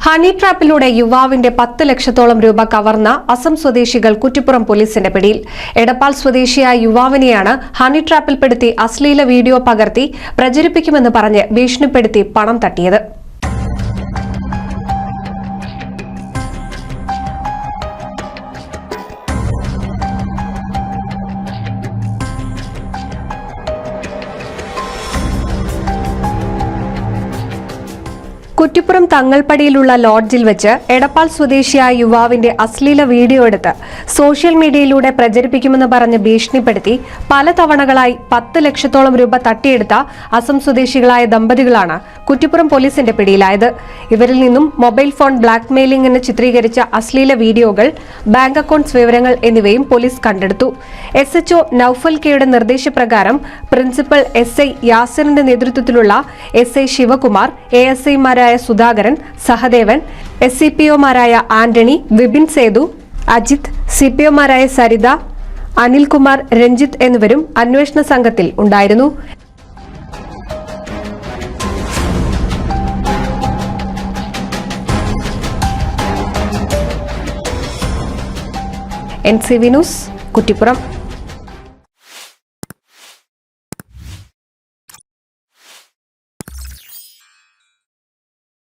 Honey ട്രാപ്പിലൂടെ യുവാവിന്റെ 10 ലക്ഷത്തോളം രൂപ കവർന്ന അസം സ്വദേശികൾ കുറ്റിപ്പുറം പോലീസിന്റെ പിടിയിൽ. എടപ്പാൾ സ്വദേശിയായ യുവാവിനെയാണ് ഹണി ട്രാപ്പിൽപ്പെടുത്തി അശ്ലീല വീഡിയോ പകർത്തി പ്രചരിപ്പിക്കുമെന്ന് പറഞ്ഞ് ഭീഷണിപ്പെടുത്തി പണം തട്ടിയത്. കുറ്റിപ്പുറം തങ്ങൾപ്പടിയിലുള്ള ലോഡ്ജിൽ വെച്ച് എടപ്പാൾ സ്വദേശിയായ യുവാവിന്റെ അശ്ലീല വീഡിയോ എടുത്ത് സോഷ്യൽ മീഡിയയിലൂടെ പ്രചരിപ്പിക്കുമെന്ന് പറഞ്ഞ് ഭീഷണിപ്പെടുത്തി പല തവണകളായി 10 ലക്ഷത്തോളം രൂപ തട്ടിയെടുത്ത അസം സ്വദേശികളായ ദമ്പതികളാണ് കുറ്റിപ്പുറം പോലീസിന്റെ പിടിയിലായത്. ഇവരിൽ നിന്നും മൊബൈൽ ഫോൺ ബ്ലാക്ക് മെയിലിംഗിന് ചിത്രീകരിച്ച അശ്ലീല വീഡിയോകൾ, ബാങ്ക് അക്കൌണ്ട്സ് വിവരങ്ങൾ എന്നിവയും പോലീസ് കണ്ടെടുത്തു. SHO നൌഫൽ കെയുടെ നിർദ്ദേശപ്രകാരം പ്രിൻസിപ്പൽ SI യാസിറിന്റെ നേതൃത്വത്തിലുള്ള SI ശിവകുമാർ, ASI മാരായ സുധാകരൻ, സഹദേവൻ, SCPO-മാരായ ആന്റണി, വിപിൻ സേതു, അജിത്, CPO-മാരായ സരിത, അനിൽകുമാർ, രഞ്ജിത്ത് എന്നിവരും അന്വേഷണ സംഘത്തിൽ ഉണ്ടായിരുന്നു. NCV news, Kuttippuram.